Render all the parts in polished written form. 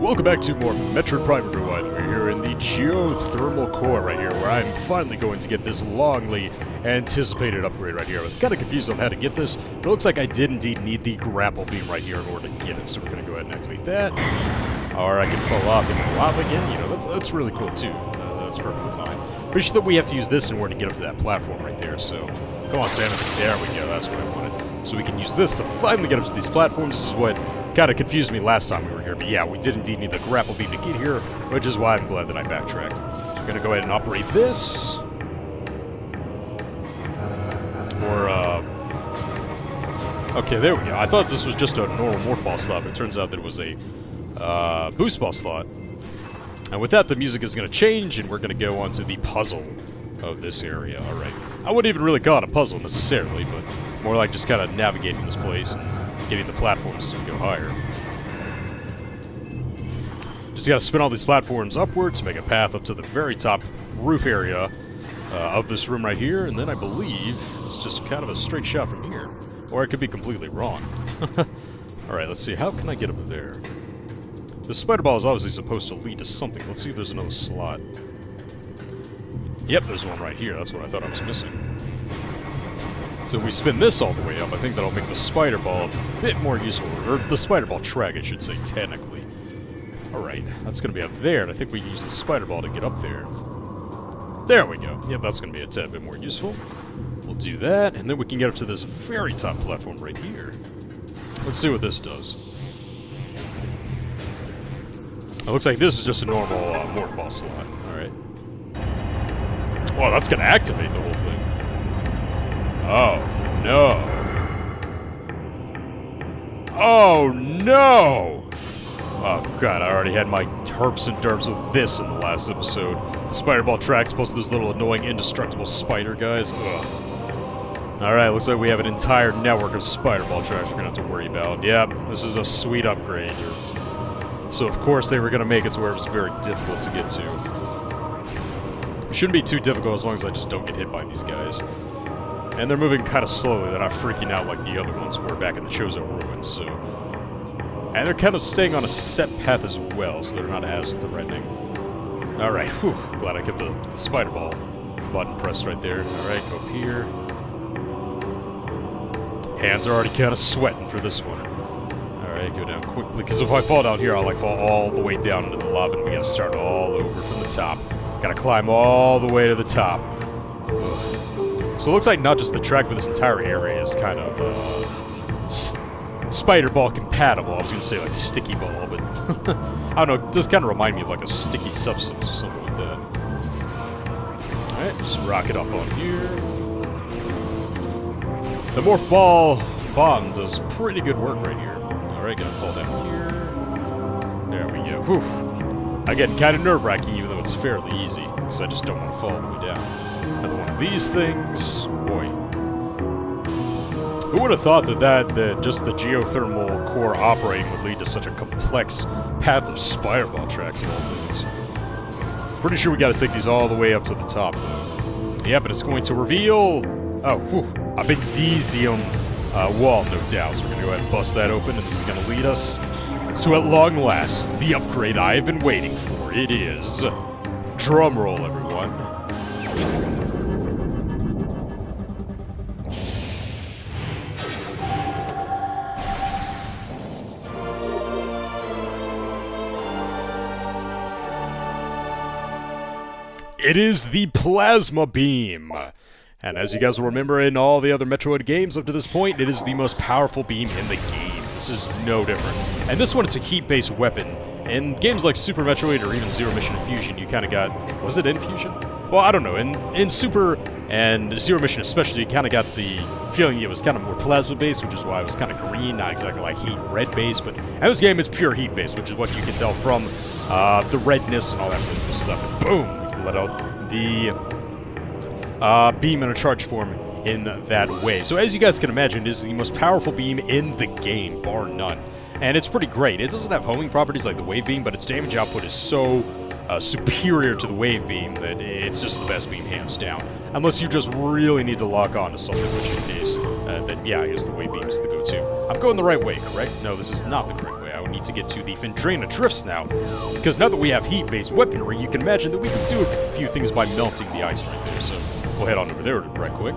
Welcome back to more Metroid Prime, everyone. We're here in the Geothermal Core right here, where I'm finally going to get this longly anticipated upgrade right here. I was kind of confused on how to get this, but it looks like I did indeed need the grapple beam right here in order to get it, so we're going to go ahead and activate that. Or I can fall off into the lava again, you know, that's really cool too. That's perfectly fine. Pretty sure that we have to use this in order to get up to that platform right there, so come on, Samus. There we go, that's what I wanted. So we can use this to finally get up to these platforms. This is what kind of confused me last time we were here, but yeah, we did indeed need the grapple beam to get here, which is why I'm glad that I backtracked. I'm gonna go ahead and operate this. Okay, there we go. I thought this was just a normal morph ball slot, but it turns out that it was a boost ball slot. And with that, the music is gonna change, and we're gonna go on to the puzzle of this area. Alright. I wouldn't even really call it a puzzle necessarily, but more like just kind of navigating this place and getting the platforms as we go higher. Just gotta spin all these platforms upwards to make a path up to the very top roof area of this room right here, and then I believe it's just kind of a straight shot from here. Or I could be completely wrong. Alright, let's see. How can I get up there? The spider ball is obviously supposed to lead to something. Let's see if there's another slot. Yep, there's one right here. That's what I thought I was missing. So if we spin this all the way up, I think that'll make the spider ball a bit more useful. Or the spider ball track, I should say, technically. Alright, that's going to be up there, and I think we use the spider ball to get up there. There we go. Yep, that's going to be a tad bit more useful. We'll do that, and then we can get up to this very top platform right here. Let's see what this does. It looks like this is just a normal morph ball slot. Alright. Well, that's going to activate the whole thing. Oh, no. Oh, no! Oh, God, I already had my herps and derps with this in the last episode. The spider ball tracks plus those little annoying indestructible spider guys. Ugh. Alright, looks like we have an entire network of spider ball tracks we're gonna have to worry about. Yep, this is a sweet upgrade. So, of course, they were gonna make it to where it was very difficult to get to. It shouldn't be too difficult as long as I just don't get hit by these guys. And they're moving kind of slowly, they're not freaking out like the other ones were back in the Chozo Ruins, so... And they're kind of staying on a set path as well, so they're not as threatening. Alright, whew, glad I kept the spider ball button pressed right there. Alright, go up here. Hands are already kind of sweating for this one. Alright, go down quickly, because if I fall down here, I'll like fall all the way down into the lava, and we gotta start all over from the top. Gotta climb all the way to the top. Ugh. So it looks like not just the track, but this entire area is kind of, spider ball compatible. I was gonna say like sticky ball, but I don't know, it does kind of remind me of like a sticky substance or something like that. Alright, just rock it up on here. The morph ball bomb does pretty good work right here. Alright, gonna fall down here. There we go. Whew. Again, kind of nerve-wracking even though it's fairly easy, because I just don't want to fall all the way down. Another one of these things. Boy. Who would have thought that just the geothermal core operating would lead to such a complex path of spider ball tracks of all things? Pretty sure we gotta take these all the way up to the top, though. Yep, and it's going to reveal... Oh, whew, a big Dezium wall, no doubt. So we're gonna go ahead and bust that open, and this is gonna lead us to, at long last, the upgrade I have been waiting for. It is... Drumroll, everyone. It is the PLASMAAA beam! And as you guys will remember in all the other Metroid games up to this point, it is the most powerful beam in the game. This is no different. And this one, it's a heat-based weapon. In games like Super Metroid or even Zero Mission Infusion, you kind of got... Was it Infusion? Well, I don't know. In Super and Zero Mission especially, you kind of got the feeling it was kind of more plasma-based, which is why it was kind of green, not exactly like heat red-based. But in this game, it's pure heat-based, which is what you can tell from the redness and all that really cool stuff. And boom! Let out the beam in a charge form in that way. So as you guys can imagine, it is the most powerful beam in the game, bar none. And it's pretty great. It doesn't have homing properties like the wave beam, but its damage output is so superior to the wave beam that it's just the best beam hands down. Unless you just really need to lock on to something, which in case, then yeah, I guess the wave beam is the go-to. I'm going the right way, correct? No, this is not the correct way. I need to get to the Phendrana drifts now. Because now that we have heat-based weaponry, you can imagine that we can do a few things by melting the ice right there. So we'll head on over there right quick.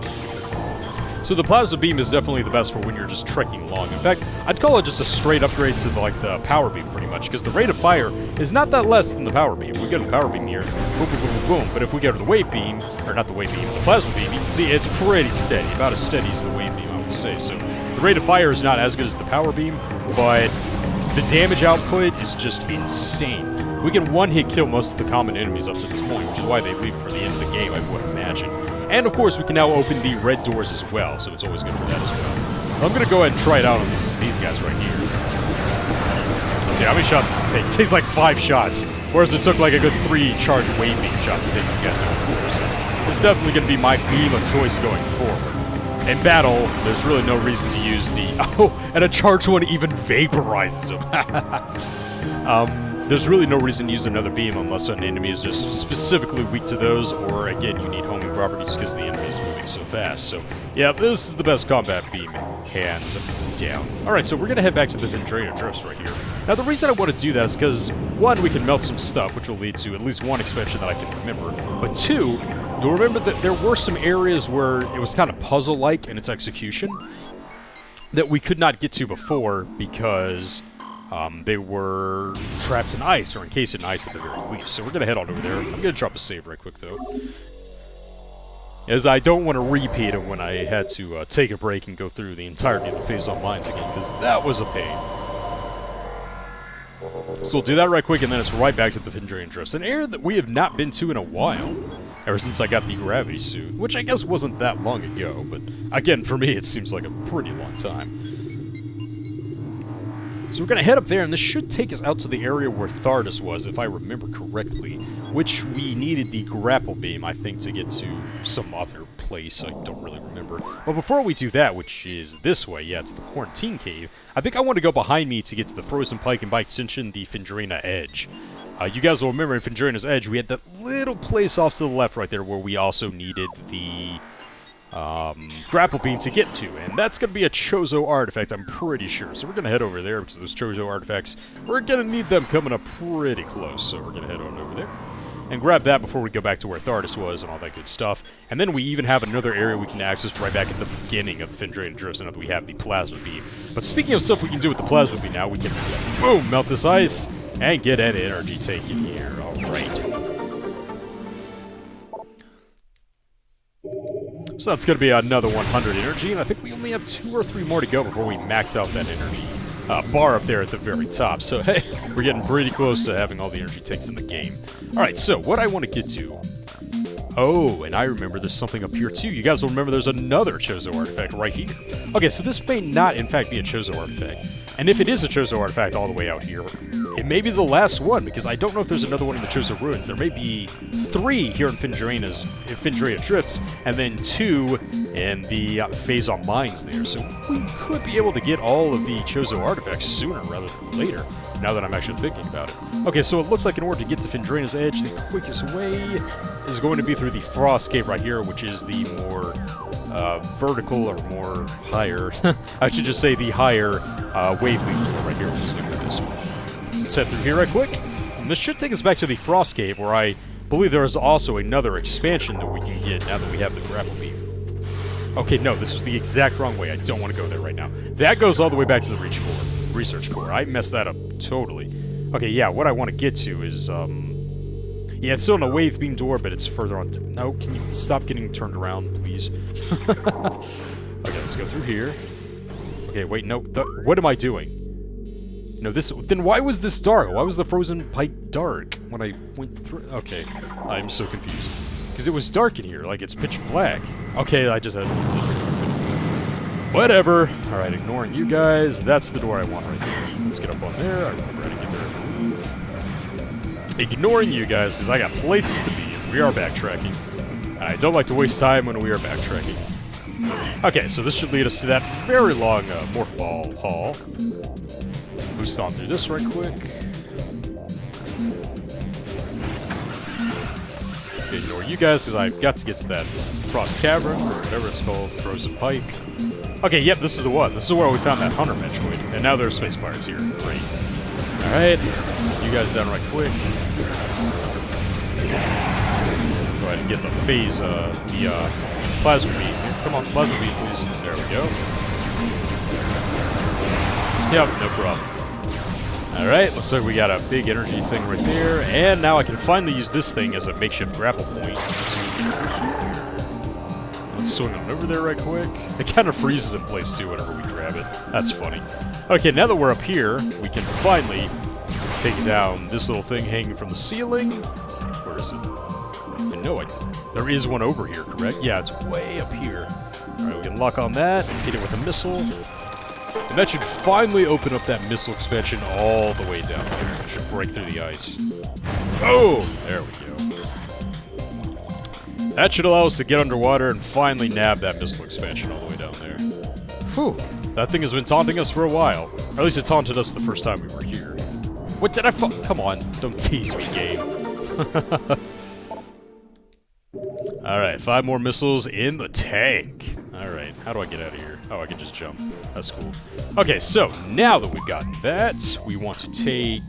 So the plasma beam is definitely the best for when you're just trekking along. In fact, I'd call it just a straight upgrade to the power beam pretty much, because the rate of fire is not that less than the power beam. If we go to the power beam here, boom, boom, boom, boom, boom. But if we go to the wave beam, or not the wave beam, the plasma beam, you can see it's pretty steady, about as steady as the wave beam, I would say. So the rate of fire is not as good as the power beam, but the damage output is just insane. We can one-hit kill most of the common enemies up to this point, which is why they leave for the end of the game, I would imagine. And, of course, we can now open the red doors as well, so it's always good for that as well. I'm going to go ahead and try it out on these guys right here. Let's see, how many shots does it take? It takes like 5 shots, whereas it took like a good 3 charged wave beam shots to take these guys down before. So it's definitely going to be my beam of choice going forward. In battle, there's really no reason to use the... Oh, and a charged one even vaporizes them. There's really no reason to use another beam unless an enemy is just specifically weak to those, or again, you need homing properties because the enemy is moving so fast. So, yeah, this is the best combat beam, hands down. Alright, so we're going to head back to the Phendrana drifts right here. Now, the reason I want to do that is because, one, we can melt some stuff, which will lead to at least one expansion that I can remember. But two, you'll remember that there were some areas where it was kind of puzzle-like in its execution that we could not get to before because... they were trapped in ice, or encased in ice at the very least. So we're going to head on over there. I'm going to drop a save right quick, though. As I don't want to repeat it when I had to take a break and go through the entirety of the phase on mines again, because that was a pain. So we'll do that right quick, and then it's right back to the Phendrana drifts. An area that we have not been to in a while, ever since I got the gravity suit, which I guess wasn't that long ago, but again, for me, it seems like a pretty long time. So we're going to head up there, and this should take us out to the area where Thardus was, if I remember correctly, which we needed the grapple beam, I think, to get to some other place. I don't really remember. But before we do that, which is this way, yeah, to the Quarantine Cave, I think I want to go behind me to get to the Frozen Pike and by extension, the Phendrana Edge. You guys will remember in Phendrana's Edge, we had that little place off to the left right there where we also needed the... grapple beam to get to, and that's going to be a Chozo artifact, I'm pretty sure. So we're going to head over there, because those Chozo artifacts, we're going to need them coming up pretty close, so we're going to head on over there. And grab that before we go back to where Thardus was and all that good stuff. And then we even have another area we can access right back at the beginning of the Phendrana drifts, now that we have the plasma beam. But speaking of stuff we can do with the plasma beam now, we can, boom, melt this ice, and get an energy tank in here. Alright. So that's going to be another 100 energy, and I think we only have 2 or 3 more to go before we max out that energy bar up there at the very top. So, hey, we're getting pretty close to having all the energy tanks in the game. Alright, so what I want to get to... Oh, and I remember there's something up here too. You guys will remember there's another Chozo artifact right here. Okay, so this may not, in fact, be a Chozo artifact. And if it is a Chozo artifact all the way out here, it may be the last one, because I don't know if there's another one in the Chozo Ruins. There may be 3 here in Phendrana Drifts, and then 2 in the phase on mines there. So we could be able to get all of the Chozo artifacts sooner rather than later, now that I'm actually thinking about it. Okay, so it looks like in order to get to Phendrana's Edge, the quickest way is going to be through the Frost Cave right here, which is the more vertical or more higher, I should just say the higher wave lead door right here, which is going to be this one. Let's head through here right quick. And this should take us back to the Frost Cave, where I believe there is also another expansion that we can get now that we have the grapple beam. Okay, no, this was the exact wrong way. I don't want to go there right now. That goes all the way back to the Research Core. I messed that up totally. Okay, yeah, what I want to get to is, yeah, it's still in a wave beam door, but it's further on. No, can you stop getting turned around, please? Okay, let's go through here. Okay, wait, no, what am I doing? No, then why was this dark? Why was the Frozen Pike dark when I went through? Okay, I'm so confused. Because it was dark in here, like it's pitch black. Okay, I just had... Whatever. Alright, ignoring you guys. That's the door I want right there. Let's get up on there. I remember how to get there and move. Ignoring you guys, because I got places to be in. We are backtracking. I don't like to waste time when we are backtracking. Okay, so this should lead us to that very long Morph Ball hall. Boost on through this right quick. Okay, ignore you guys, because I've got to get to that Frost Cavern, or whatever it's called, Frozen Pike. Okay, yep, this is the one. This is where we found that Hunter Metroid, and now there are space pirates here. Great. Alright, set you guys down right quick. Go ahead and get the phase, the plasma beam. Here, come on, plasma beam, please. There we go. Yep, no problem. Alright, looks like we got a big energy thing right there, and now I can finally use this thing as a makeshift grapple point. Let's swing on over there right quick. It kind of freezes in place too whenever we grab it. That's funny. Okay, now that we're up here, we can finally take down this little thing hanging from the ceiling. Where is it? No, there is one over here, correct? Yeah, it's way up here. Alright, we can lock on that and hit it with a missile. And that should finally open up that missile expansion all the way down there. It should break through the ice. Oh! There we go. That should allow us to get underwater and finally nab that missile expansion all the way down there. Whew. That thing has been taunting us for a while. Or at least it taunted us the first time we were here. What did I Come on, don't tease me, game. Alright, 5 more missiles in the tank. Alright, how do I get out of here? Oh, I can just jump. That's cool. Okay, so, now that we've gotten that, we want to take...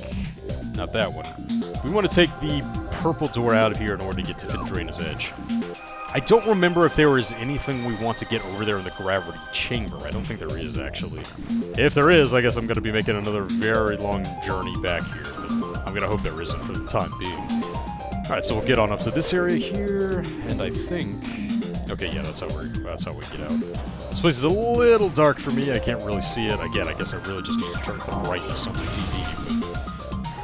Not that one. We want to take the purple door out of here in order to get to Phendrana's edge. I don't remember if there is anything we want to get over there in the gravity chamber. I don't think there is, actually. If there is, I guess I'm going to be making another very long journey back here. But I'm going to hope there isn't for the time being. Alright, so we'll get on up to this area here, and I think... Okay, yeah, that's how we get out. This place is a little dark for me, I can't really see it. Again, I guess I really just need to turn the brightness on the TV.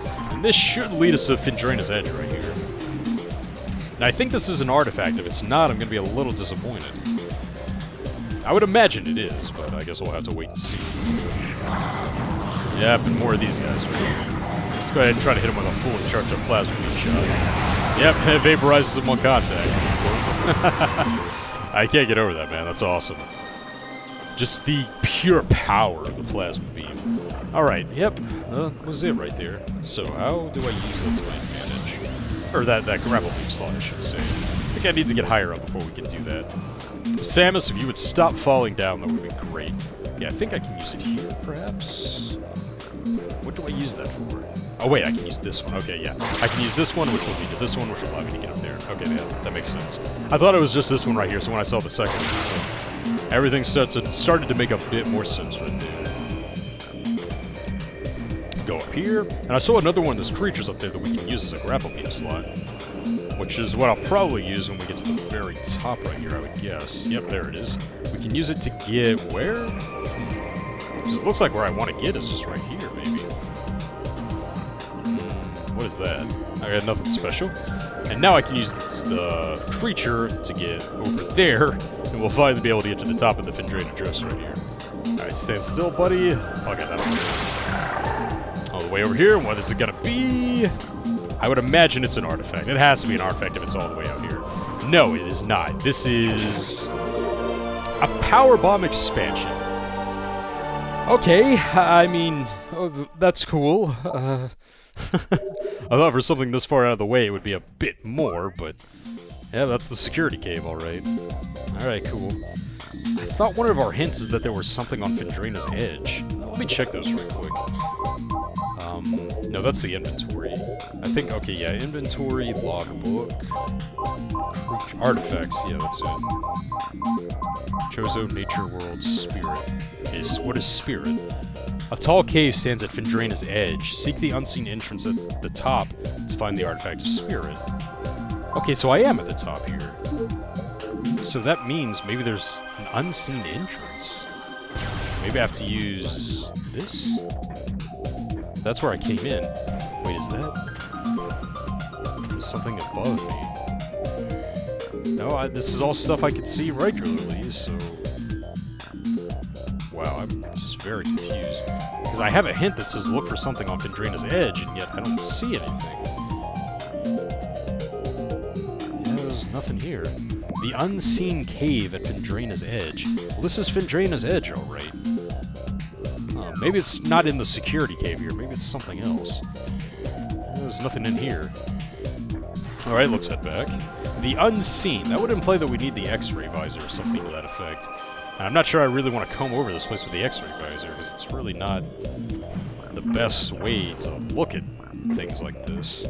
But... And this should lead us to Phendrana's edge right here. And I think this is an artifact. If it's not, I'm going to be a little disappointed. I would imagine it is, but I guess we'll have to wait and see. Yep, and more of these guys right here. Go ahead and try to hit him with a fully charged up plasma beam shot. Yep, it vaporizes him on contact. I can't get over that, man. That's awesome. Just the pure power of the plasma beam. Alright, yep. That was it right there. So how do I use that to my advantage? Or that grapple beam slot, I should say. I think I need to get higher up before we can do that. Samus, if you would stop falling down, that would be great. Okay, I think I can use it here, perhaps? What do I use that for? Oh wait, I can use this one. Okay, yeah. I can use this one, which will lead to this one, which will allow me to get up there. Okay, yeah, that makes sense. I thought it was just this one right here, so when I saw the second one, everything started to make a bit more sense right there. Go up here, and I saw another one of those creatures up there that we can use as a grapple beam slot, which is what I'll probably use when we get to the very top right here, I would guess. Yep, there it is. We can use it to get where? Because it looks like where I want to get is just right here, maybe. What is that? I got nothing special. And now I can use the creature to get over there, and we'll finally be able to get to the top of the Phendrana dress right here. Alright, stand still, buddy. I'll get that over there. All the way over here, what is it gonna be? I would imagine it's an artifact. It has to be an artifact if it's all the way out here. No, it is not. This is a power bomb expansion. Okay, I mean, that's cool. I thought for something this far out of the way it would be a bit more, but yeah, that's the security cave, alright. Alright, cool. I thought one of our hints is that there was something on Phendrana's edge. Let me check those real quick. No, that's the inventory. I think, okay, yeah, inventory, logbook, artifacts, yeah, that's it. Chozo, Nature World, Spirit. Okay, so what is Spirit? A tall cave stands at Phendrana's edge. Seek the unseen entrance at the top to find the artifact of Spirit. Okay, so I am at the top here. So that means maybe there's an unseen entrance. Maybe I have to use this? That's where I came in. Wait, is that? There's something above me. No, this is all stuff I could see regularly, so... Wow, I'm just very confused. Because I have a hint that says look for something on Phendrana's edge, and yet I don't see anything. Yeah, there's nothing here. The unseen cave at Phendrana's edge. Well, this is Phendrana's edge, alright. Maybe it's not in the security cave here. Maybe it's something else. There's nothing in here. Alright, let's head back. The unseen. That would imply that we need the X-ray visor or something to that effect. And I'm not sure I really want to comb over this place with the X-ray visor, because it's really not the the best way to look at things like this.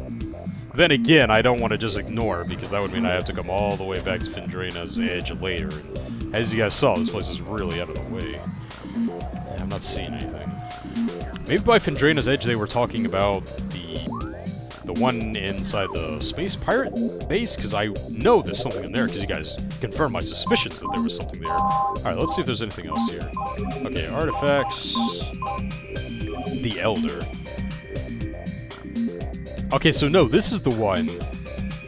Then again, I don't want to just ignore, because that would mean I have to come all the way back to Phendrana's edge later. And as you guys saw, this place is really out of the way. Yeah, I'm not seeing anything. Maybe by Phendrana's edge they were talking about the one inside the space pirate base, because I know there's something in there, because you guys confirmed my suspicions that there was something there. Alright, let's see if there's anything else here. Okay, artifacts... The Elder. Okay, so no, this is the one.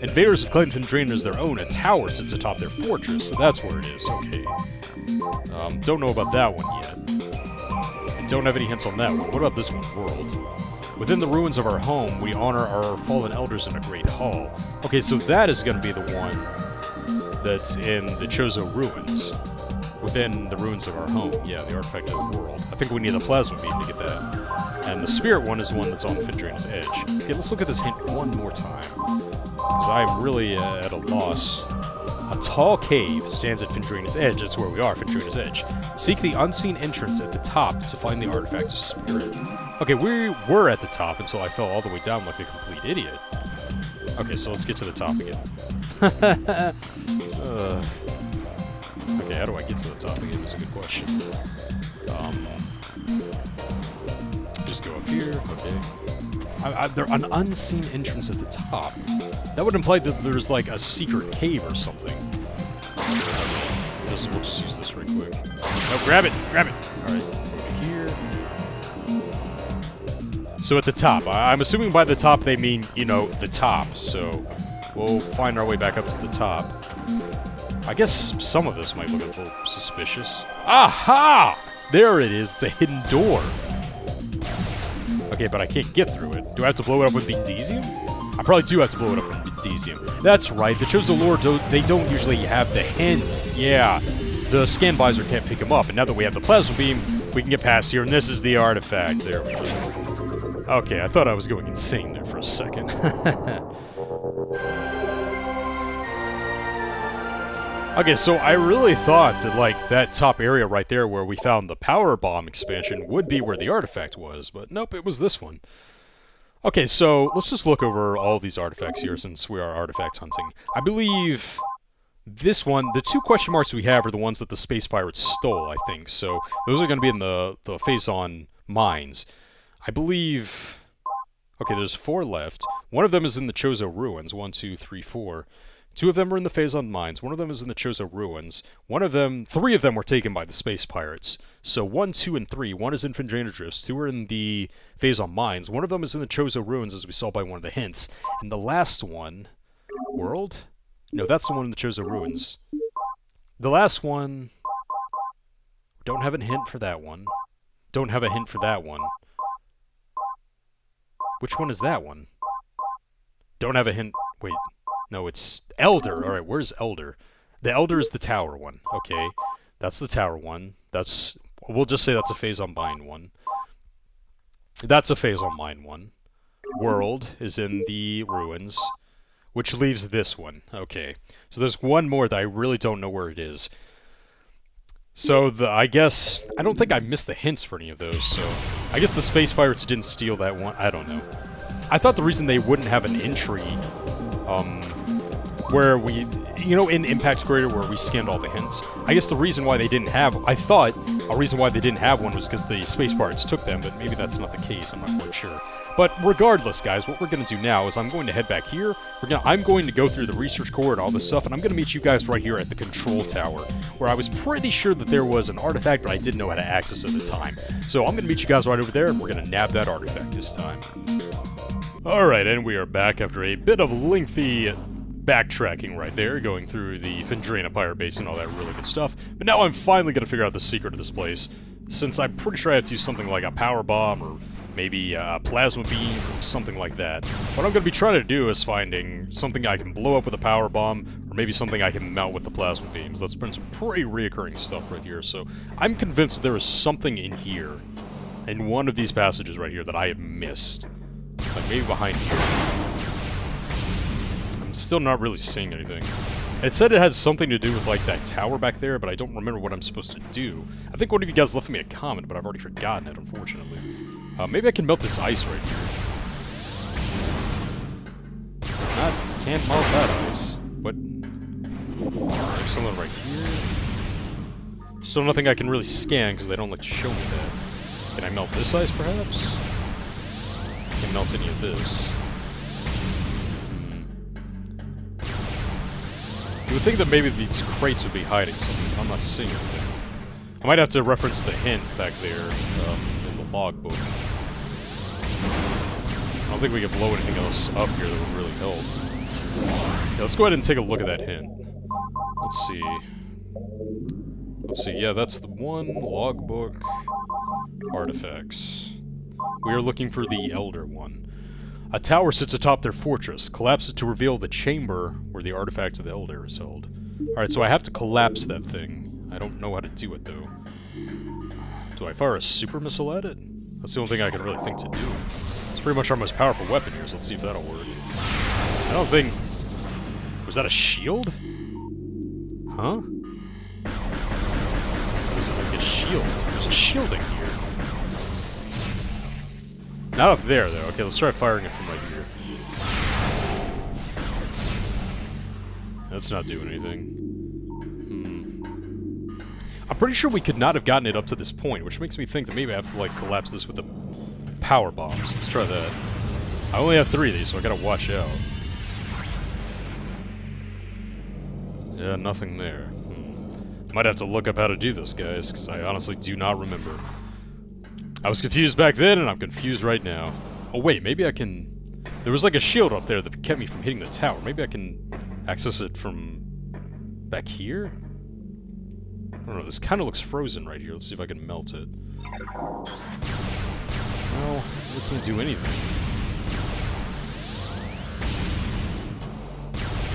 Invaders have claimed Phendrana as their own. A tower sits atop their fortress, so that's where it is. Okay. Don't know about that one yet. And don't have any hints on that one. What about this one? World. Within the ruins of our home, we honor our fallen elders in a great hall. Okay, so that is going to be the one that's in the Chozo ruins. Within the ruins of our home. Yeah, the artifact of the world. I think we need the plasma beam to get that. And the spirit one is the one that's on Phendrana's edge. Okay, let's look at this hint one more time. Because I'm really at a loss. A tall cave stands at Phendrana's edge. That's where we are, Phendrana's edge. Seek the unseen entrance at the top to find the artifact of spirit. Okay, we were at the top until I fell all the way down like a complete idiot. Okay, so let's get to the top again. Okay, how do I get to the top again is a good question. Just go up here, okay. There's an unseen entrance at the top. That would imply that there's like a secret cave or something. We'll just use this right quick. No, grab it! Grab it! Alright, over here. So at the top. I'm assuming by the top they mean, you know, the top. So we'll find our way back up to the top. I guess some of this might look a little suspicious. Aha! There it is. It's a hidden door. Okay, but I can't get through it. Do I have to blow it up with Bindesium? I probably do have to blow it up with Bindesium. That's right. The Chozo lore, they don't usually have the hints. Yeah. The scan visor can't pick them up. And now that we have the plasma beam, we can get past here. And this is the artifact. There we go. Okay, I thought I was going insane there for a second. Okay, so I really thought that, like, that top area right there where we found the power bomb expansion would be where the artifact was, but nope, it was this one. Okay, so let's just look over all these artifacts here since we are artifact hunting. I believe this one, the two question marks we have are the ones that the space pirates stole, I think, so those are going to be in the Phazon mines. I believe... Okay, there's 4 left. One of them is in the Chozo ruins. 1, 2, 3, 4. 2 of them are in the Phazon mines. 1 of them is in the Chozo ruins. 3 of them were taken by the space pirates. So 1, 2, and 3. 1 is in Phendrana Drifts. 2 are in the Phazon mines. 1 of them is in the Chozo ruins, as we saw by one of the hints. And the last one... World? No, that's the one in the Chozo ruins. The last one... Don't have a hint for that one. Don't have a hint for that one. Which one is that one? Don't have a hint... Wait... No, it's Elder. Alright, where's Elder? The Elder is the tower one. Okay, that's the tower one. That's... We'll just say that's a Phazon mine one. That's a Phazon mine one. World is in the ruins, which leaves this one. Okay, so there's one more that I really don't know where it is. So, I guess... I don't think I missed the hints for any of those, so... I guess the Space Pirates didn't steal that one. I don't know. I thought the reason they wouldn't have an entry... where we, you know, in Impact Crater where we scanned all the hints, I guess the reason why they didn't have, I thought a reason why they didn't have one was because the Space Pirates took them, but maybe that's not the case, I'm not quite sure. But regardless, guys, what we're going to do now is I'm going to head back here, I'm going to go through the research core and all this stuff, and I'm going to meet you guys right here at the control tower, where I was pretty sure that there was an artifact, but I didn't know how to access it at the time. So I'm going to meet you guys right over there, and we're going to nab that artifact this time. Alright, and we are back after a bit of lengthy backtracking right there, going through the Phendrana Pirate Base and all that really good stuff. But now I'm finally going to figure out the secret of this place, since I'm pretty sure I have to use something like a power bomb, or maybe a plasma beam, or something like that. What I'm going to be trying to do is finding something I can blow up with a power bomb, or maybe something I can melt with the plasma beams. That's been some pretty reoccurring stuff right here, so I'm convinced there is something in here, in one of these passages right here, that I have missed. Like, maybe behind here. I'm still not really seeing anything. It said it had something to do with, like, that tower back there, but I don't remember what I'm supposed to do. I think one of you guys left me a comment, but I've already forgotten it, unfortunately. Maybe I can melt this ice right here. Can't melt that ice. What? There's something right here. Still nothing I can really scan because they don't like to show me that. Can I melt this ice, perhaps? Can't melt any of this. You would think that maybe these crates would be hiding something. I'm not seeing anything. I might have to reference the hint back there in the logbook. I don't think we can blow anything else up here that would really help. Yeah, let's go ahead and take a look at that hint. Let's see. Let's see, yeah, that's the one. Logbook. Artifacts. We are looking for the Elder one. A tower sits atop their fortress. Collapse it to reveal the chamber where the artifact of the Elder is held. Alright, so I have to collapse that thing. I don't know how to do it, though. Do I fire a super missile at it? That's the only thing I can really think to do. It's pretty much our most powerful weapon here, so let's see if that'll work. I don't think... Was that a shield? Huh? What is it like a shield? There's a shielding here. Not up there, though. Okay, let's try firing it from right here. That's not doing anything. I'm pretty sure we could not have gotten it up to this point, which makes me think that maybe I have to, like, collapse this with the power bombs. Let's try that. I only have 3 of these, so I gotta watch out. Yeah, nothing there. Might have to look up how to do this, guys, because I honestly do not remember. I was confused back then, and I'm confused right now. Oh, wait, maybe I can... There was, like, a shield up there that kept me from hitting the tower. Maybe I can access it from... back here? I don't know, this kind of looks frozen right here. Let's see if I can melt it. No, we can't do anything.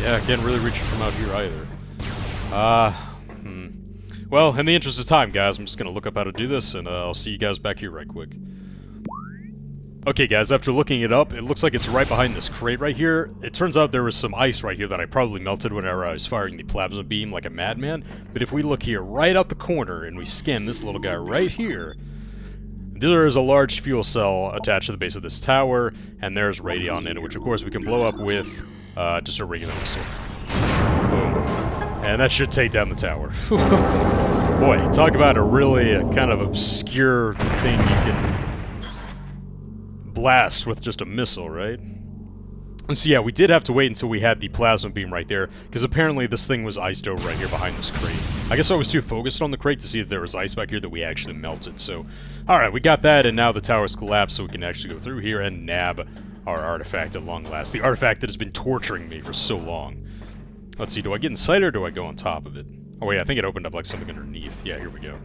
Yeah, I can't really reach it from out here either. Well, in the interest of time, guys, I'm just gonna look up how to do this, and I'll see you guys back here right quick. Okay, guys, after looking it up, it looks like it's right behind this crate right here. It turns out there was some ice right here that I probably melted whenever I was firing the plasma beam like a madman. But if we look here, right out the corner, and we scan this little guy right here, there is a large fuel cell attached to the base of this tower, and there's radion in it, which of course we can blow up with just a regular missile. Boom. And that should take down the tower. Boy, talk about a really kind of obscure thing you can blast with just a missile, right? And so yeah, we did have to wait until we had the plasma beam right there, because apparently this thing was iced over right here behind this crate. I guess I was too focused on the crate to see if there was ice back here that we actually melted, so... Alright, we got that, and now the tower's collapsed, so we can actually go through here and nab our artifact at long last. The artifact that has been torturing me for so long. Let's see, do I get inside or do I go on top of it? Oh wait, I think it opened up like something underneath. Yeah, here we go.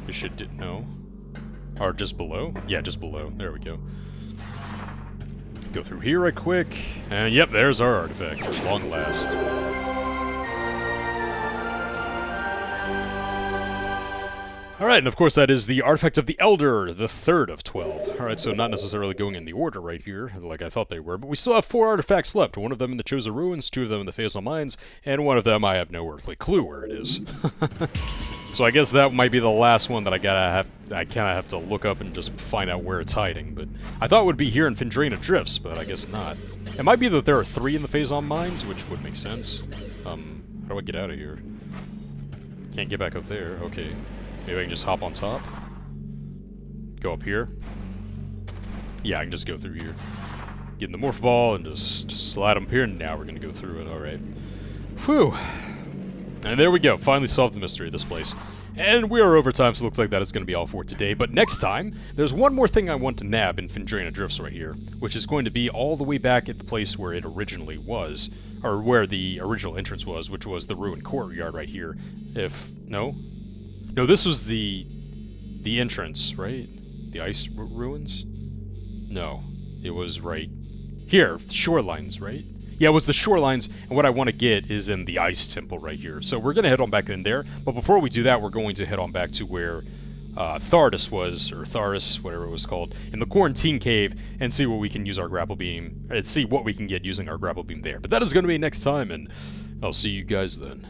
It should... no? Or just below? Yeah, just below. There we go. Go through here right quick, and yep, there's our artifact, at long last. Alright, and of course that is the Artifact of the Elder, the 3rd of 12. Alright, so not necessarily going in the order right here, like I thought they were, but we still have 4 artifacts left. 1 of them in the Chosen Ruins, 2 of them in the Phasal Mines, and 1 of them I have no earthly clue where it is. So I guess that might be the last one that I kind of have to look up and just find out where it's hiding. But I thought it would be here in Phendrana Drifts, but I guess not. It might be that there are 3 in the Phasal Mines, which would make sense. How do I get out of here? Can't get back up there. Okay. Maybe I can just hop on top. Go up here. Yeah, I can just go through here. Get in the Morph Ball and just slide them here, and now we're going to go through it. Alright. Whew. And there we go, finally solved the mystery of this place. And we are over time, so it looks like that is going to be all for today. But next time, there's one more thing I want to nab in Phendrana Drifts right here, which is going to be all the way back at the place where it originally was, or where the original entrance was, which was the ruined courtyard right here. No, this was the entrance, right? The ice ruins? No, it was right here, shorelines, right? Yeah, it was the shorelines, and what I want to get is in the ice temple right here. So we're going to head on back in there, but before we do that, we're going to head on back to where Thardus was, or Tharus, whatever it was called, in the quarantine cave, and see what we can use our grapple beam, see what we can get using our grapple beam there. But that is going to be next time, and I'll see you guys then.